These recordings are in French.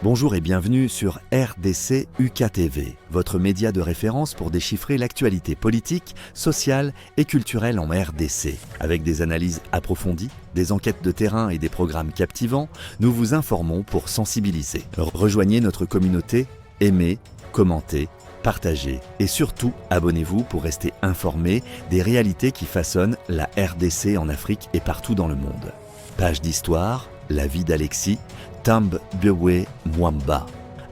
Bonjour et bienvenue sur RDC UKTV, votre média de référence pour déchiffrer l'actualité politique, sociale et culturelle en RDC. Avec des analyses approfondies, des enquêtes de terrain et des programmes captivants, nous vous informons pour sensibiliser. Rejoignez notre communauté, aimez, commentez, partagez et surtout abonnez-vous pour rester informés des réalités qui façonnent la RDC en Afrique et partout dans le monde. Page d'histoire, la vie d'Alexis Tambwe Mwamba,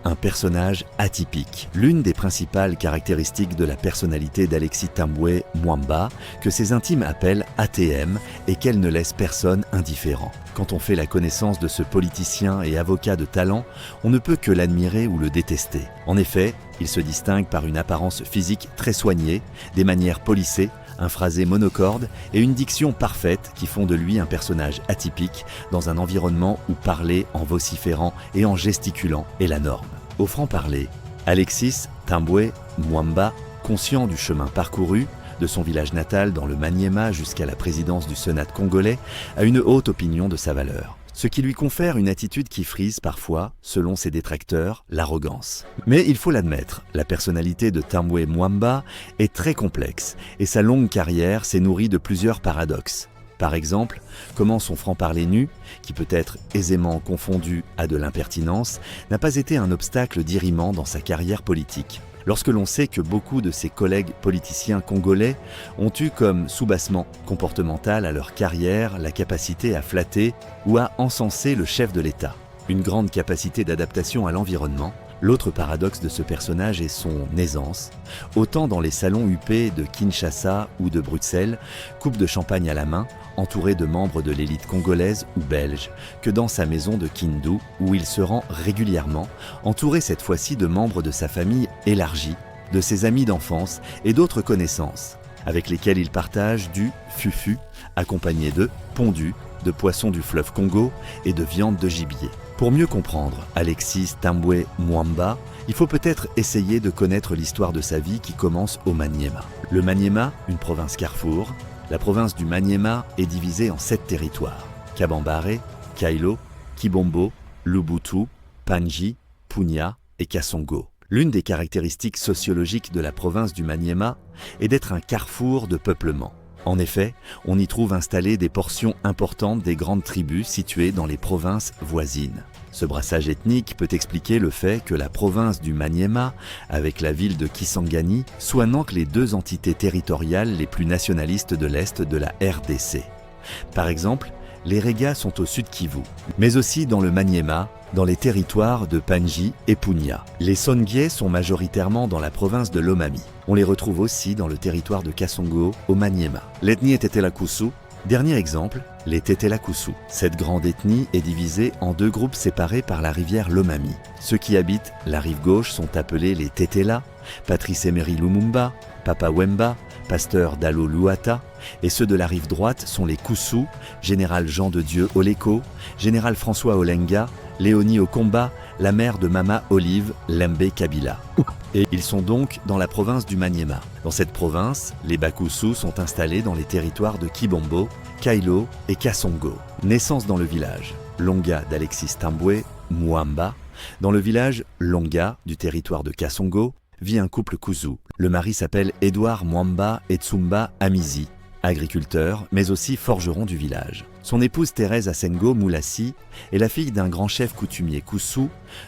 un personnage atypique. L'une des principales caractéristiques de la personnalité d'Alexis Tambwe Mwamba, que ses intimes appellent ATM, est qu'elle ne laisse personne indifférent. Quand on fait la connaissance de ce politicien et avocat de talent, on ne peut que l'admirer ou le détester. En effet, il se distingue par une apparence physique très soignée, des manières polissées, un phrasé monocorde et une diction parfaite qui font de lui un personnage atypique dans un environnement où parler en vociférant et en gesticulant est la norme. Au franc-parler, Alexis Tambwe Mwamba, conscient du chemin parcouru, de son village natal dans le Maniema jusqu'à la présidence du Sénat congolais, a une haute opinion de sa valeur. Ce qui lui confère une attitude qui frise parfois, selon ses détracteurs, l'arrogance. Mais il faut l'admettre, la personnalité de Tambwe Mwamba est très complexe et sa longue carrière s'est nourrie de plusieurs paradoxes. Par exemple, comment son franc-parler nu, qui peut être aisément confondu à de l'impertinence, n'a pas été un obstacle dirimant dans sa carrière politique. Lorsque l'on sait que beaucoup de ses collègues politiciens congolais ont eu comme soubassement comportemental à leur carrière la capacité à flatter ou à encenser le chef de l'État. Une grande capacité d'adaptation à l'environnement. L'autre paradoxe de ce personnage est son aisance, autant dans les salons huppés de Kinshasa ou de Bruxelles, coupe de champagne à la main, entouré de membres de l'élite congolaise ou belge, que dans sa maison de Kindu, où il se rend régulièrement, entouré cette fois-ci de membres de sa famille élargie, de ses amis d'enfance et d'autres connaissances, avec lesquels il partage du fufu, accompagné de pondu, de poissons du fleuve Congo et de viande de gibier. Pour mieux comprendre Alexis Tambwe Mwamba, il faut peut-être essayer de connaître l'histoire de sa vie qui commence au Maniema. Le Maniema, une province carrefour, la province du Maniema est divisée en 7 territoires: Kabambare, Kailo, Kibombo, Lubutu, Panji, Punya et Kasongo. L'une des caractéristiques sociologiques de la province du Maniema est d'être un carrefour de peuplement. En effet, on y trouve installées des portions importantes des grandes tribus situées dans les provinces voisines. Ce brassage ethnique peut expliquer le fait que la province du Maniema, avec la ville de Kisangani, soit n'entre les deux entités territoriales les plus nationalistes de l'Est de la RDC. Par exemple, les Régas sont au sud Kivu, mais aussi dans le Maniema, dans les territoires de Panji et Punya. Les Songhai sont majoritairement dans la province de Lomami. On les retrouve aussi dans le territoire de Kasongo, au Maniema. L'ethnie est Tetelakusu. Dernier exemple, les Tetelakusu. Cette grande ethnie est divisée en 2 groupes séparés par la rivière Lomami. Ceux qui habitent la rive gauche sont appelés les Tetela, Patrice Emery Lumumba, Papa Wemba, pasteur Dalo Luata, et ceux de la rive droite sont les Kusu, général Jean de Dieu Oleko, général François Olenga, Léonie Okomba, la mère de Mama Olive Lembe Kabila. Et ils sont donc dans la province du Maniema. Dans cette province, les Bakusu sont installés dans les territoires de Kibombo, Kailo et Kasongo. Naissance dans le village Longa d'Alexis Tambwe Mwamba. Dans le village Longa du territoire de Kasongo vit un couple Kuzu. Le mari s'appelle Edouard Mwamba Etsumba Amizi, agriculteur, mais aussi forgeron du village. Son épouse Thérèse Asengo Moulassi est la fille d'un grand chef coutumier Kusu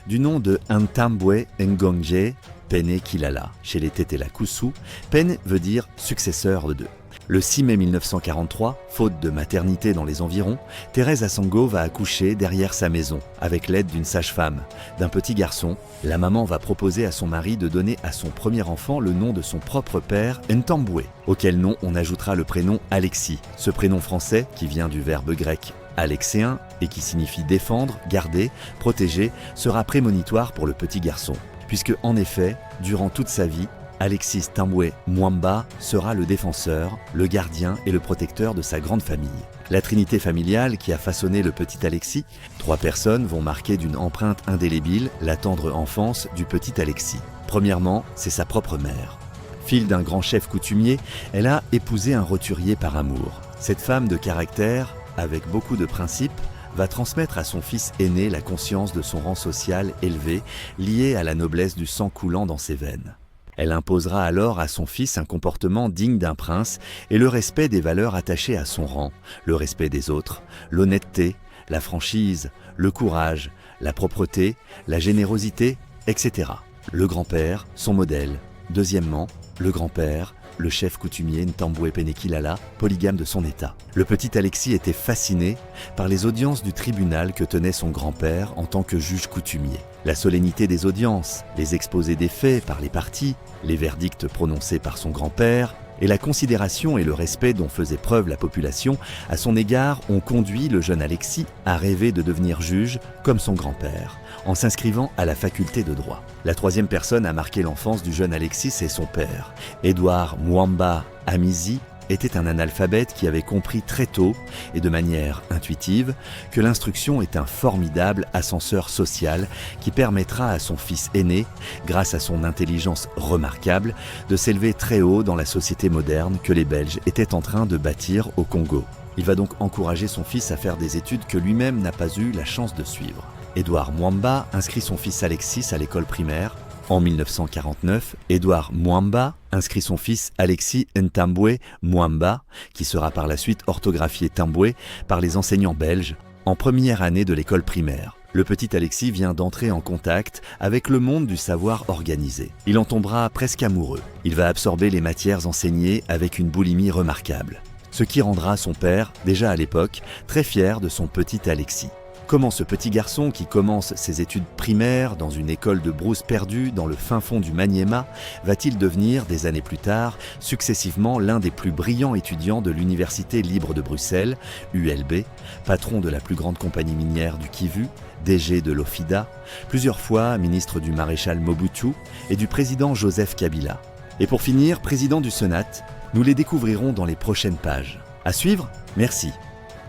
du nom de Ntambwe Ngongje Pene Kilala. Chez les Tetelakusu, Pene veut dire successeur de. Le 6 mai 1943, faute de maternité dans les environs, Thérèse Asengo va accoucher derrière sa maison, avec l'aide d'une sage-femme. D'un petit garçon, la maman va proposer à son mari de donner à son premier enfant le nom de son propre père, Ntambwe, auquel nom on ajoutera le prénom Alexis. Ce prénom français, qui vient du verbe grec alexéen et qui signifie défendre, garder, protéger, sera prémonitoire pour le petit garçon. Puisque, en effet, durant toute sa vie, Alexis Tambwe Mwamba sera le défenseur, le gardien et le protecteur de sa grande famille. La trinité familiale qui a façonné le petit Alexis, 3 personnes vont marquer d'une empreinte indélébile la tendre enfance du petit Alexis. Premièrement, c'est sa propre mère. Fille d'un grand chef coutumier, elle a épousé un roturier par amour. Cette femme de caractère, avec beaucoup de principes, va transmettre à son fils aîné la conscience de son rang social élevé, lié à la noblesse du sang coulant dans ses veines. Elle imposera alors à son fils un comportement digne d'un prince et le respect des valeurs attachées à son rang, le respect des autres, l'honnêteté, la franchise, le courage, la propreté, la générosité, etc. Le grand-père, son modèle. Deuxièmement, le grand-père, le chef coutumier Ntambwe Penekilala, polygame de son état. Le petit Alexis était fasciné par les audiences du tribunal que tenait son grand-père en tant que juge coutumier. La solennité des audiences, les exposés des faits par les parties, les verdicts prononcés par son grand-père, et la considération et le respect dont faisait preuve la population à son égard ont conduit le jeune Alexis à rêver de devenir juge comme son grand-père, en s'inscrivant à la faculté de droit. La troisième personne à marquer l'enfance du jeune Alexis, c'est son père. Édouard Mwamba Amizi était un analphabète qui avait compris très tôt et de manière intuitive que l'instruction est un formidable ascenseur social qui permettra à son fils aîné, grâce à son intelligence remarquable, de s'élever très haut dans la société moderne que les Belges étaient en train de bâtir au Congo. Il va donc encourager son fils à faire des études que lui-même n'a pas eu la chance de suivre. Édouard Mwamba inscrit son fils Alexis à l'école primaire. En 1949, Édouard Mwamba inscrit son fils Alexis Ntambwe Mwamba, qui sera par la suite orthographié Tambwe par les enseignants belges, en première année de l'école primaire. Le petit Alexis vient d'entrer en contact avec le monde du savoir organisé. Il en tombera presque amoureux. Il va absorber les matières enseignées avec une boulimie remarquable, ce qui rendra son père, déjà à l'époque, très fier de son petit Alexis. Comment ce petit garçon qui commence ses études primaires dans une école de brousse perdue dans le fin fond du Maniema va-t-il devenir, des années plus tard, successivement l'un des plus brillants étudiants de l'Université libre de Bruxelles, ULB, patron de la plus grande compagnie minière du Kivu, DG de l'Ofida, plusieurs fois ministre du maréchal Mobutu et du président Joseph Kabila. Et pour finir, président du Sénat, nous les découvrirons dans les prochaines pages. À suivre, merci.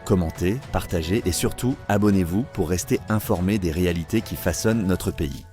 Commentez, partagez et surtout abonnez-vous pour rester informé des réalités qui façonnent notre pays.